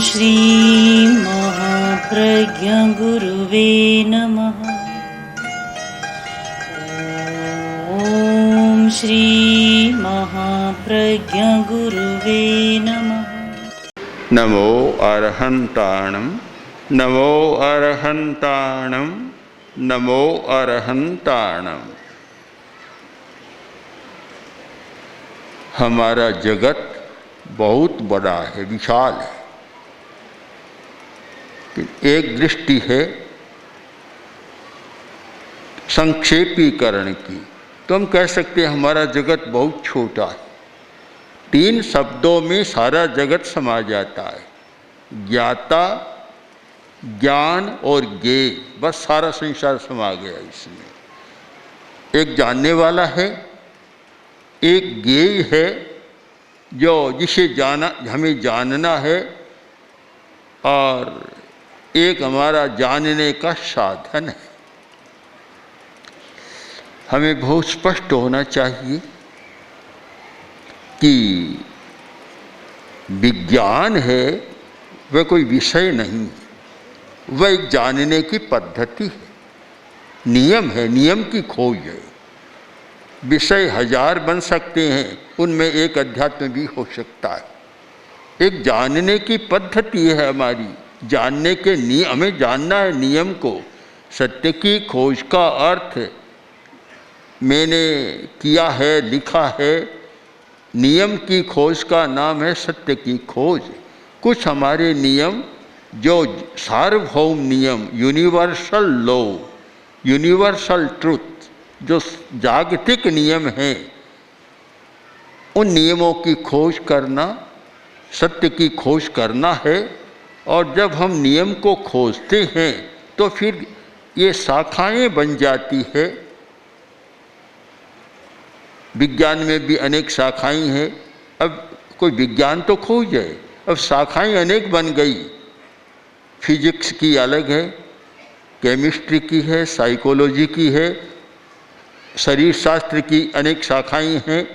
श्री महाप्रज्ञ गुरुवे नमः। ओम श्री महाप्रज्ञ गुरुवे नमः। नमो अरहंताणं नमो अरहंताणं नमो अरहंताणं। हमारा जगत बहुत बड़ा है, विशाल है। एक दृष्टि है संक्षेपीकरण की, तो हम कह सकते हैं हमारा जगत बहुत छोटा है। 3 शब्दों में सारा जगत समा जाता है, ज्ञाता, ज्ञान और ज्ञेय। बस सारा संसार समा गया इसमें। एक जानने वाला है, एक ज्ञेय है जो जिसे हमें जानना है, और एक हमारा जानने का साधन है। हमें बहुत स्पष्ट होना चाहिए कि विज्ञान है वह कोई विषय नहीं, वह एक जानने की पद्धति है, नियम है, नियम की खोज है। विषय 1000 बन सकते हैं, उनमें एक अध्यात्म भी हो सकता है। एक जानने की पद्धति है हमारी, जानने के हमें जानना है नियम को। सत्य की खोज का अर्थ मैंने किया है, लिखा है। नियम की खोज का नाम है सत्य की खोज। कुछ हमारे नियम जो सार्वभौम नियम, यूनिवर्सल लॉ, यूनिवर्सल ट्रुथ, जो जागतिक नियम हैं, उन नियमों की खोज करना, सत्य की खोज करना है। और जब हम नियम को खोजते हैं तो फिर ये शाखाएं बन जाती है। विज्ञान में भी अनेक शाखाएं हैं। अब कोई विज्ञान तो खोज जाए, अब शाखाएं अनेक बन गई। फिजिक्स की अलग है, केमिस्ट्री की है, साइकोलॉजी की है, शरीर शास्त्र की अनेक शाखाएं हैं।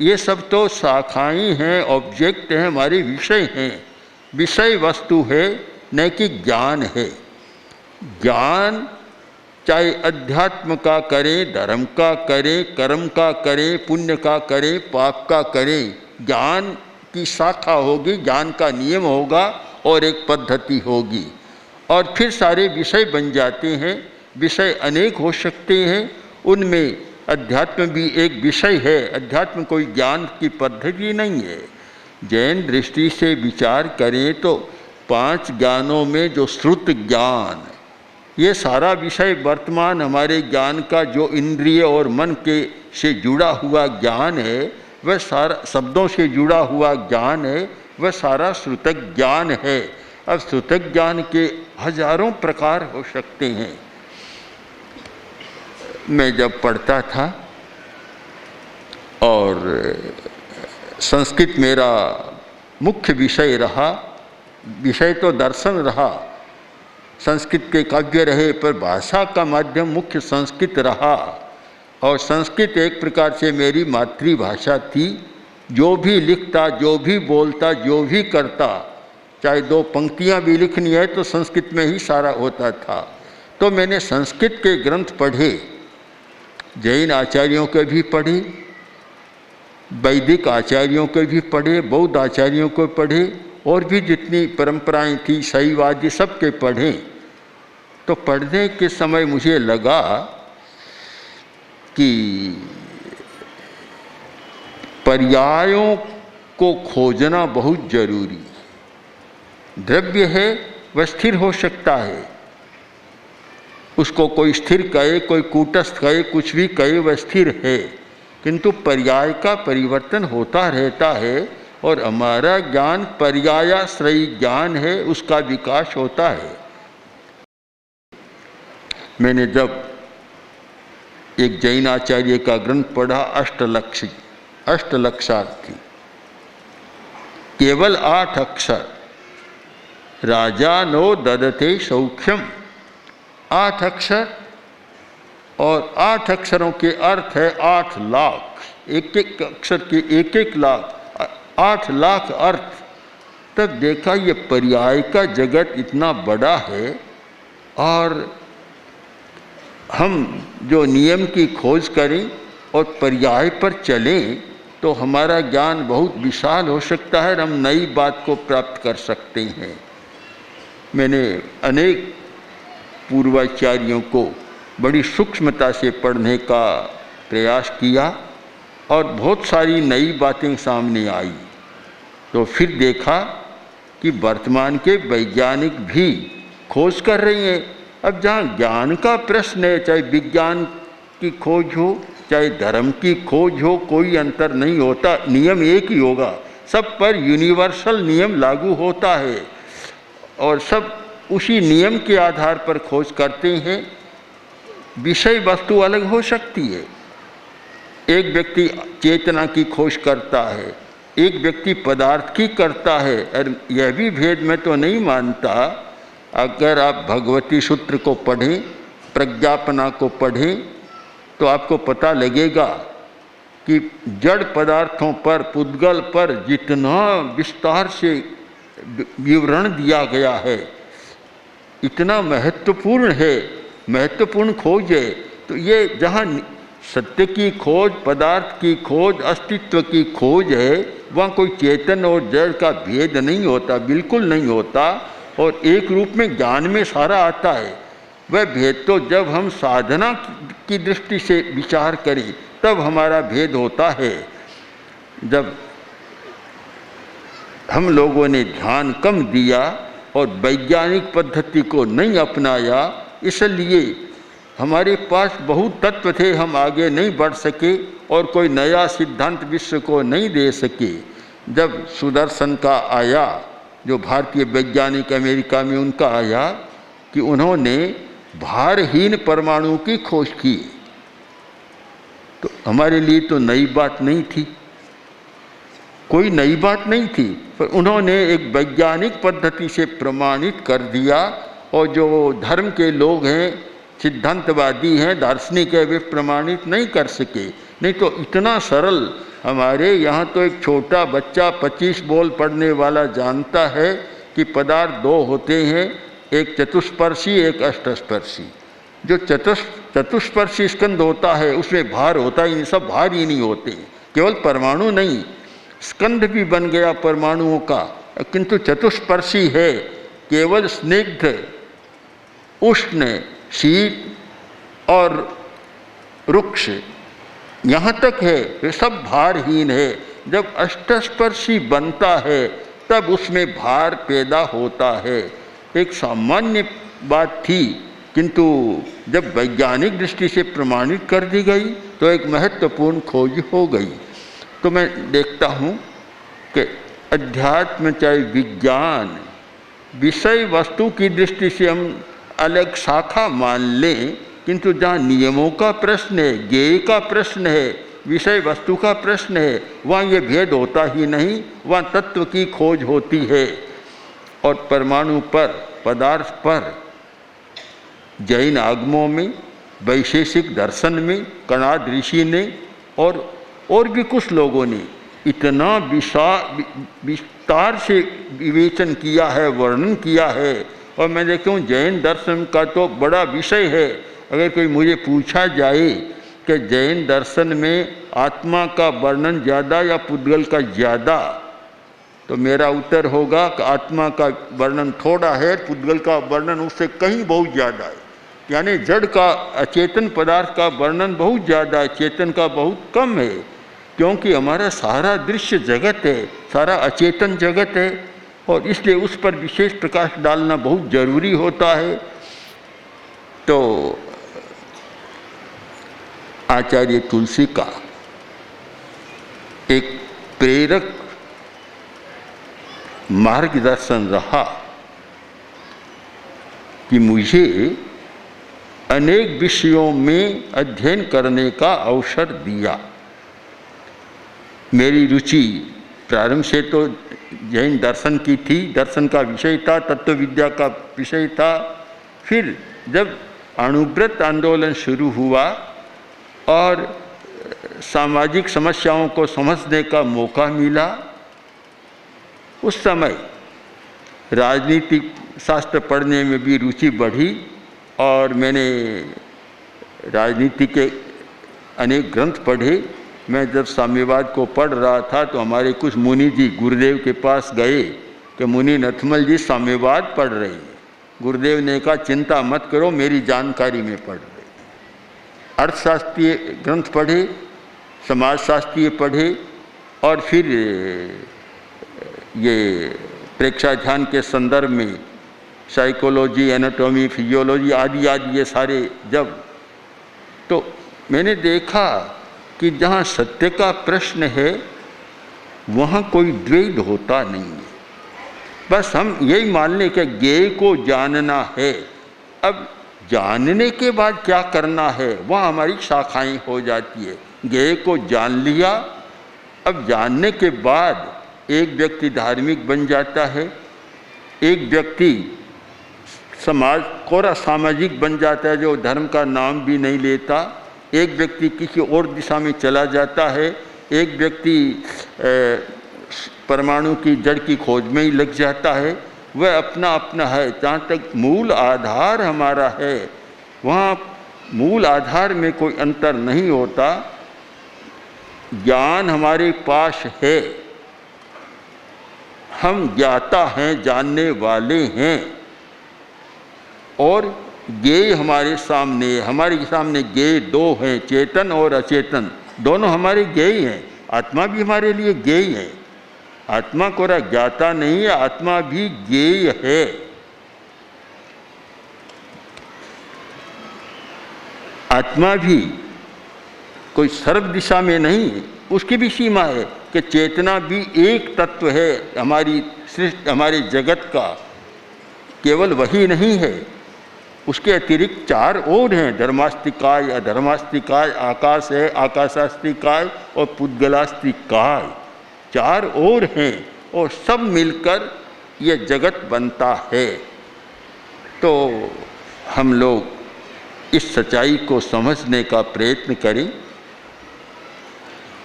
ये सब तो शाखाएं हैं, ऑब्जेक्ट हैं, हमारे विषय हैं। विषय वस्तु है, न कि ज्ञान है। ज्ञान चाहे अध्यात्म का करें, धर्म का करें, कर्म का करें, पुण्य का करें, पाप का करें, ज्ञान की शाखा होगी, ज्ञान का नियम होगा और एक पद्धति होगी, और फिर सारे विषय बन जाते हैं। विषय अनेक हो सकते हैं, उनमें अध्यात्म भी एक विषय है। अध्यात्म कोई ज्ञान की पद्धति नहीं है। जैन दृष्टि से विचार करें तो 5 ज्ञानों में जो श्रुत ज्ञान, ये सारा विषय वर्तमान हमारे ज्ञान का जो इंद्रिय और मन के से जुड़ा हुआ ज्ञान है, वह सारा शब्दों से जुड़ा हुआ ज्ञान है, वह सारा श्रुतक ज्ञान है। अब श्रुतक ज्ञान के हजारों प्रकार हो सकते हैं। मैं जब पढ़ता था और संस्कृत मेरा मुख्य विषय रहा, विषय तो दर्शन रहा, संस्कृत के काव्य रहे, पर भाषा का माध्यम मुख्य संस्कृत रहा। और संस्कृत एक प्रकार से मेरी मातृभाषा थी। जो भी लिखता, जो भी बोलता, जो भी करता, चाहे 2 पंक्तियाँ भी लिखनी है तो संस्कृत में ही सारा होता था। तो मैंने संस्कृत के ग्रंथ पढ़े, जैन आचार्यों के भी पढ़े, वैदिक आचार्यों के भी पढ़े, बौद्ध आचार्यों को पढ़े, और भी जितनी परंपराएं थी, शैवादि, सबके पढ़े। तो पढ़ने के समय मुझे लगा कि पर्यायों को खोजना बहुत जरूरी। द्रव्य है वह स्थिर हो सकता है, उसको कोई स्थिर कहे, कोई कूटस्थ कहे, कुछ भी कहे, वह स्थिर है। किंतु पर्याय का परिवर्तन होता रहता है, और हमारा ज्ञान पर्यायाश्रयी ज्ञान है, उसका विकास होता है। मैंने जब एक जैन आचार्य का ग्रंथ पढ़ा, अष्टलक्षार्थी, केवल 8 अक्षर, राजा नो ददते सौख्यम, 8 अक्षर, और 8 अक्षरों के अर्थ है 8 लाख, एक एक अक्षर के 1-1 लाख, 8 लाख अर्थ। तब देखा ये पर्याय का जगत इतना बड़ा है और हम जो नियम की खोज करें और पर्याय पर चलें तो हमारा ज्ञान बहुत विशाल हो सकता है और हम नई बात को प्राप्त कर सकते हैं। मैंने अनेक पूर्वाचार्यों को बड़ी सूक्ष्मता से पढ़ने का प्रयास किया और बहुत सारी नई बातें सामने आई। तो फिर देखा कि वर्तमान के वैज्ञानिक भी खोज कर रहे हैं। अब जहाँ ज्ञान का प्रश्न है, चाहे विज्ञान की खोज हो चाहे धर्म की खोज हो, कोई अंतर नहीं होता, नियम एक ही होगा, सब पर यूनिवर्सल नियम लागू होता है और सब उसी नियम के आधार पर खोज करते हैं। विषय वस्तु अलग हो सकती है, एक व्यक्ति चेतना की खोज करता है, एक व्यक्ति पदार्थ की करता है। और यह भी भेद मैं तो नहीं मानता। अगर आप भगवती सूत्र को पढ़ें, प्रज्ञापना को पढ़ें, तो आपको पता लगेगा कि जड़ पदार्थों पर, पुद्गल पर जितना विस्तार से विवरण दिया गया है, इतना महत्वपूर्ण है, महत्वपूर्ण खोज है। तो ये जहाँ सत्य की खोज, पदार्थ की खोज, अस्तित्व की खोज है, वहाँ कोई चेतन और जड़ का भेद नहीं होता, बिल्कुल नहीं होता। और एक रूप में ज्ञान में सारा आता है। वह भेद तो जब हम साधना की दृष्टि से विचार करें तब हमारा भेद होता है। जब हम लोगों ने ध्यान कम दिया और वैज्ञानिक पद्धति को नहीं अपनाया, इसलिए हमारे पास बहुत तत्व थे, हम आगे नहीं बढ़ सके और कोई नया सिद्धांत विश्व को नहीं दे सके। जब सुदर्शन का आया, जो भारतीय वैज्ञानिक अमेरिका में उनका आया, कि उन्होंने भारहीन परमाणु की खोज की, तो हमारे लिए तो नई बात नहीं थी, कोई नई बात नहीं थी, पर उन्होंने एक वैज्ञानिक पद्धति से प्रमाणित कर दिया। और जो धर्म के लोग हैं, सिद्धांतवादी हैं, दार्शनिक है, वे प्रमाणित नहीं कर सके। नहीं तो इतना सरल, हमारे यहाँ तो एक छोटा बच्चा 25 बोल पढ़ने वाला जानता है कि पदार्थ दो होते हैं, एक चतुष्पर्शी एक अष्टस्पर्शी। जो चतुष्पर्शी स्कंद होता है उसमें भार होता ही नहीं, सब भार ही नहीं होते, केवल परमाणु नहीं, स्कंद भी बन गया परमाणुओं का। किंतु चतुष्पर्शी है केवल स्निग्ध, उष्ण, शीत और रुक्ष, यहाँ तक है, वे सब भारहीन है। जब अष्टस्पर्शी बनता है तब उसमें भार पैदा होता है। एक सामान्य बात थी, किंतु जब वैज्ञानिक दृष्टि से प्रमाणित कर दी गई तो एक महत्वपूर्ण खोज हो गई। तो मैं देखता हूँ कि अध्यात्म चाहे विज्ञान, विषय वस्तु की दृष्टि से हम अलग शाखा मान लें, किंतु जहाँ नियमों का प्रश्न है, ज्ञेय का प्रश्न है, विषय वस्तु का प्रश्न है, वहाँ ये भेद होता ही नहीं, वहाँ तत्व की खोज होती है। और परमाणु पर, पदार्थ पर जैन आगमों में, वैशेषिक दर्शन में कणाद ऋषि ने और भी कुछ लोगों ने इतना विस्तार से विवेचन किया है, वर्णन किया है। और मैं देखता हूँ जैन दर्शन का तो बड़ा विषय है। अगर कोई मुझे पूछा जाए कि जैन दर्शन में आत्मा का वर्णन ज़्यादा या पुद्गल का ज़्यादा, तो मेरा उत्तर होगा कि आत्मा का वर्णन थोड़ा है, पुद्गल का वर्णन उससे कहीं बहुत ज़्यादा है। यानी जड़ का, अचेतन पदार्थ का वर्णन बहुत ज़्यादा है, चेतन का बहुत कम है। क्योंकि हमारा सारा दृश्य जगत है, सारा अचेतन जगत है, और इसलिए उस पर विशेष प्रकाश डालना बहुत जरूरी होता है। तो आचार्य तुलसी का एक प्रेरक मार्गदर्शन रहा कि मुझे अनेक विषयों में अध्ययन करने का अवसर दिया। मेरी रुचि प्रारंभ से तो जैन दर्शन की थी, दर्शन का विषय था, तत्व विद्या का विषय था। फिर जब अणुव्रत आंदोलन शुरू हुआ और सामाजिक समस्याओं को समझने का मौका मिला, उस समय राजनीतिक शास्त्र पढ़ने में भी रुचि बढ़ी और मैंने राजनीति के अनेक ग्रंथ पढ़े। मैं जब साम्यवाद को पढ़ रहा था तो हमारे कुछ मुनि जी गुरुदेव के पास गए कि मुनि नथमल जी साम्यवाद पढ़ रहे हैं। गुरुदेव ने कहा चिंता मत करो, मेरी जानकारी में पढ़ रहे। अर्थशास्त्रीय ग्रंथ पढ़े, समाजशास्त्रीय पढ़े और फिर ये प्रेक्षा ध्यान के संदर्भ में साइकोलॉजी, एनाटॉमी, फिजियोलॉजी आदि आदि ये सारे जब, तो मैंने देखा कि जहाँ सत्य का प्रश्न है वहाँ कोई द्वैध होता नहीं है। बस हम यही मान लें कि ज्ञेय को जानना है। अब जानने के बाद क्या करना है वह हमारी शाखाएं हो जाती है। ज्ञेय को जान लिया, अब जानने के बाद एक व्यक्ति धार्मिक बन जाता है, एक व्यक्ति समाज कोरा सामाजिक बन जाता है जो धर्म का नाम भी नहीं लेता, एक व्यक्ति किसी और दिशा में चला जाता है, एक व्यक्ति परमाणु की जड़ की खोज में ही लग जाता है। वह अपना अपना है। जहाँ तक मूल आधार हमारा है वहाँ मूल आधार में कोई अंतर नहीं होता। ज्ञान हमारे पास है, हम ज्ञाता हैं, जानने वाले हैं और ज्ञेय हमारे सामने ज्ञेय दो हैं, चेतन और अचेतन, दोनों हमारे ज्ञेय हैं। आत्मा भी हमारे लिए ज्ञेय है। आत्मा कोरा ज्ञाता नहीं है, आत्मा भी ज्ञेय है। आत्मा भी कोई सर्व दिशा में नहीं है, उसकी भी सीमा है कि चेतना भी एक तत्व है हमारी सृष्टि, हमारे जगत का, केवल वही नहीं है, उसके अतिरिक्त चार और हैं, धर्मास्तिकाय, अधर्मास्तिकाय, आकाश है, आकाशास्तिकाय और पुद्गलास्तिकाय, चार और हैं और सब मिलकर ये जगत बनता है। तो हम लोग इस सच्चाई को समझने का प्रयत्न करें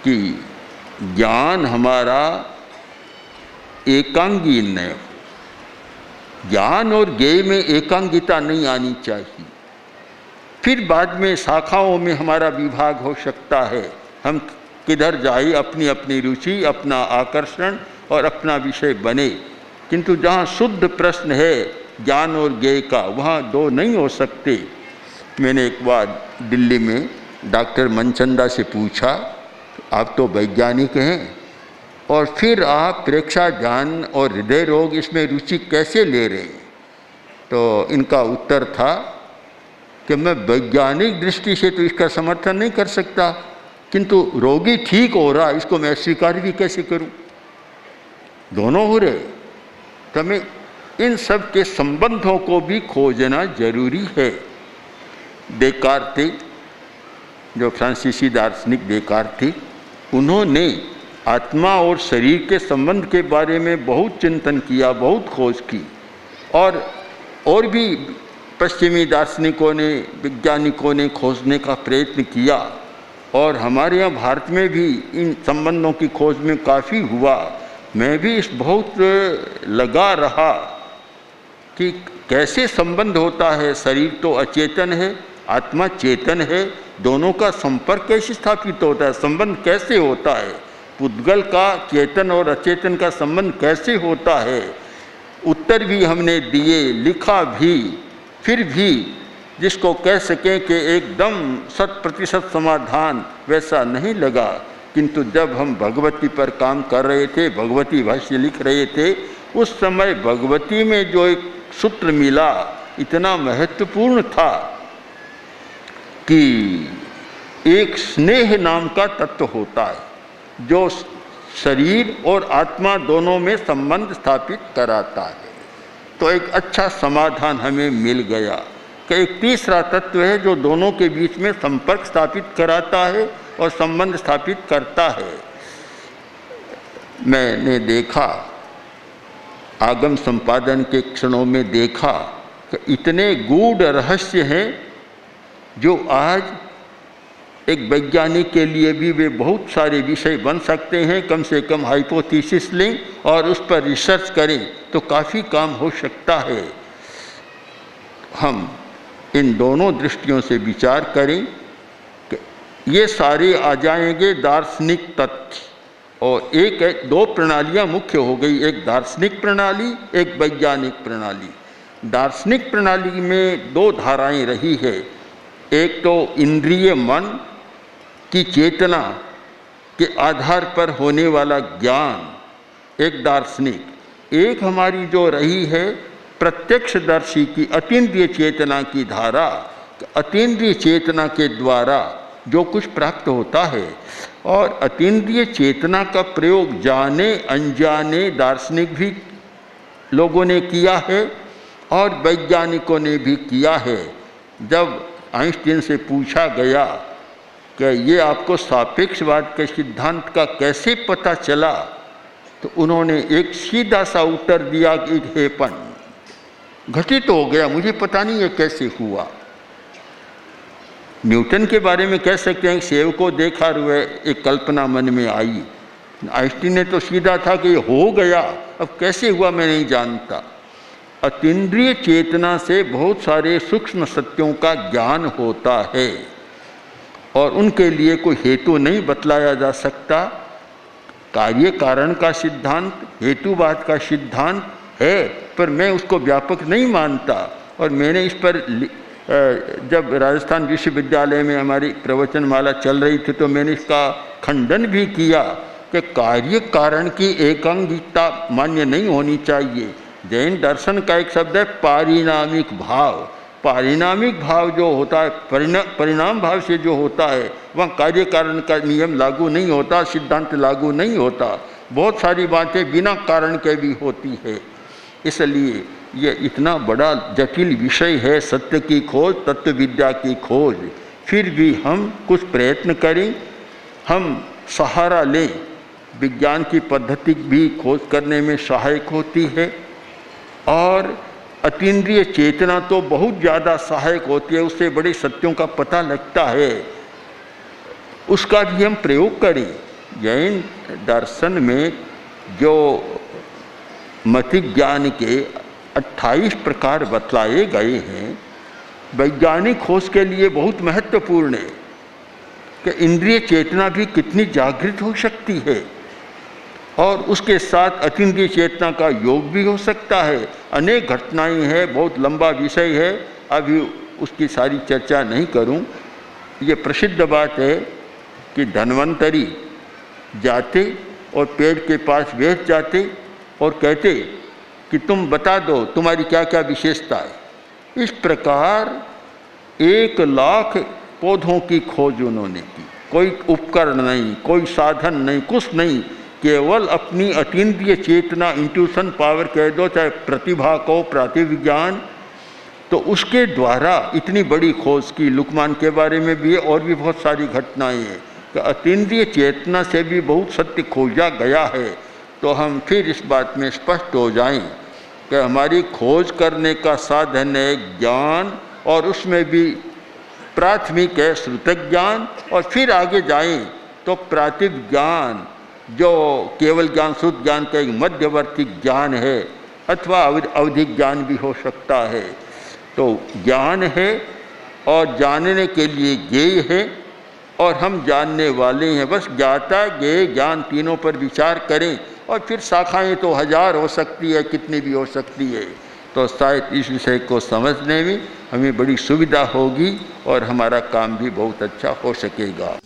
कि ज्ञान हमारा एकांगी न हो। ज्ञान और ज्ञेय में एकांगिता नहीं आनी चाहिए। फिर बाद में शाखाओं में हमारा विभाग हो सकता है, हम किधर जाए, अपनी अपनी रुचि, अपना आकर्षण और अपना विषय बने। किंतु जहाँ शुद्ध प्रश्न है ज्ञान और ज्ञेय का, वहाँ दो नहीं हो सकते। मैंने एक बार दिल्ली में डॉक्टर मनचंदा से पूछा, आप तो वैज्ञानिक हैं और फिर आप प्रेक्षा ध्यान और हृदय रोग इसमें रुचि कैसे ले रहे हैं? तो इनका उत्तर था कि मैं वैज्ञानिक दृष्टि से तो इसका समर्थन नहीं कर सकता, किंतु रोगी ठीक हो रहा, इसको मैं स्वीकार भी कैसे करूं? दोनों हो रहे। तो हमें इन सब के संबंधों को भी खोजना जरूरी है। देकार्त थे, जो फ्रांसीसी दार्शनिक देकार्त थे, उन्होंने आत्मा और शरीर के संबंध के बारे में बहुत चिंतन किया, बहुत खोज की और भी पश्चिमी दार्शनिकों ने, वैज्ञानिकों ने खोजने का प्रयत्न किया और हमारे यहाँ भारत में भी इन संबंधों की खोज में काफ़ी हुआ। मैं भी इस बहुत लगा रहा कि कैसे संबंध होता है। शरीर तो अचेतन है, आत्मा चेतन है, दोनों का संपर्क कैसे स्थापित होता है, संबंध कैसे होता है, पुद्गल का चेतन और अचेतन का संबंध कैसे होता है। उत्तर भी हमने दिए, लिखा भी, फिर भी जिसको कह सकें कि एकदम 100% समाधान वैसा नहीं लगा। किंतु जब हम भगवती पर काम कर रहे थे, भगवती भाष्य लिख रहे थे, उस समय भगवती में जो एक सूत्र मिला इतना महत्वपूर्ण था कि एक स्नेह नाम का तत्व होता है जो शरीर और आत्मा दोनों में संबंध स्थापित कराता है। तो एक अच्छा समाधान हमें मिल गया कि एक तीसरा तत्व है जो दोनों के बीच में संपर्क स्थापित कराता है और संबंध स्थापित करता है। मैंने देखा, आगम संपादन के क्षणों में देखा कि इतने गूढ़ रहस्य हैं जो आज एक वैज्ञानिक के लिए भी वे बहुत सारे विषय बन सकते हैं। कम से कम हाइपोथेसिस लें और उस पर रिसर्च करें तो काफ़ी काम हो सकता है। हम इन दोनों दृष्टियों से विचार करें कि ये सारे आ जाएंगे दार्शनिक तथ्य, और एक दो प्रणालियाँ मुख्य हो गई, एक दार्शनिक प्रणाली, एक वैज्ञानिक प्रणाली। दार्शनिक प्रणाली में दो धाराएं रही है, एक तो इंद्रिय मन की चेतना के आधार पर होने वाला ज्ञान, एक दार्शनिक, एक हमारी जो रही है प्रत्यक्षदर्शी की अतीन्द्रिय चेतना की धारा। अतीन्द्रिय चेतना के द्वारा जो कुछ प्राप्त होता है, और अतीन्द्रिय चेतना का प्रयोग जाने अनजाने दार्शनिक भी लोगों ने किया है और वैज्ञानिकों ने भी किया है। जब आइंस्टीन से पूछा गया कि ये आपको सापेक्षवाद के सिद्धांत का कैसे पता चला, तो उन्होंने एक सीधा सा उत्तर दिया कि हेपन, घटित हो गया, मुझे पता नहीं ये कैसे हुआ। न्यूटन के बारे में कह सकते हैं, सेब को देखा हुए एक कल्पना मन में आई। आइंस्टीन ने तो सीधा था कि ये हो गया, अब कैसे हुआ मैं नहीं जानता। अतीन्द्रिय चेतना से बहुत सारे सूक्ष्म सत्यों का ज्ञान होता है और उनके लिए कोई हेतु नहीं बतलाया जा सकता। कार्य कारण का सिद्धांत, हेतुवाद का सिद्धांत है, पर मैं उसको व्यापक नहीं मानता। और मैंने इस पर जब राजस्थान विश्वविद्यालय में हमारी प्रवचनमाला चल रही थी तो मैंने इसका खंडन भी किया कि कार्य कारण की एकांगिकता मान्य नहीं होनी चाहिए। जैन दर्शन का एक शब्द है पारिणामिक भाव। पारिणामिक भाव जो होता है, परिणाम भाव से जो होता है, वहाँ कार्य कारण का नियम लागू नहीं होता, सिद्धांत लागू नहीं होता। बहुत सारी बातें बिना कारण के भी होती है। इसलिए ये इतना बड़ा जटिल विषय है, सत्य की खोज, तत्व विद्या की खोज। फिर भी हम कुछ प्रयत्न करें, हम सहारा लें। विज्ञान की पद्धति भी खोज करने में सहायक होती है और अतीन्द्रिय चेतना तो बहुत ज़्यादा सहायक होती है, उससे बड़े सत्यों का पता लगता है, उसका भी हम प्रयोग करें। जैन दर्शन में जो मतिक ज्ञान के 28 प्रकार बतलाए गए हैं, वैज्ञानिक खोज के लिए बहुत महत्वपूर्ण है कि इंद्रिय चेतना भी कितनी जागृत हो सकती है और उसके साथ अतीन्द्रिय चेतना का योग भी हो सकता है। अनेक घटनाएं हैं, बहुत लंबा विषय है, अभी उसकी सारी चर्चा नहीं करूं। ये प्रसिद्ध बात है कि धन्वंतरी जाते और पेड़ के पास बैठ जाते और कहते कि तुम बता दो तुम्हारी क्या क्या विशेषता है। इस प्रकार 1 लाख पौधों की खोज उन्होंने की। कोई उपकरण नहीं, कोई साधन नहीं, कुछ नहीं, केवल अपनी अतीन्द्रिय चेतना, इंट्यूशन पावर कह दो, चाहे प्रतिभा को, प्रातिविज्ञान, तो उसके द्वारा इतनी बड़ी खोज की। लुकमान के बारे में भी और भी बहुत सारी घटनाएं हैं कि अतीन्द्रिय चेतना से भी बहुत सत्य खोजा गया है। तो हम फिर इस बात में स्पष्ट हो जाएं कि हमारी खोज करने का साधन है ज्ञान, और उसमें भी प्राथमिक है श्रुतक ज्ञान, और फिर आगे जाएं तो प्रातिज्ञान जो केवल ज्ञान, शुद्ध ज्ञान का एक मध्यवर्ती ज्ञान है, अथवा अवधिक ज्ञान भी हो सकता है। तो ज्ञान है और जानने के लिए ज्ञेय है, और हम जानने वाले हैं। बस ज्ञाता, ज्ञेय, ज्ञान तीनों पर विचार करें, और फिर शाखाएं तो 1000 हो सकती है, कितनी भी हो सकती है। तो शायद इस विषय को समझने में हमें बड़ी सुविधा होगी और हमारा काम भी बहुत अच्छा हो सकेगा।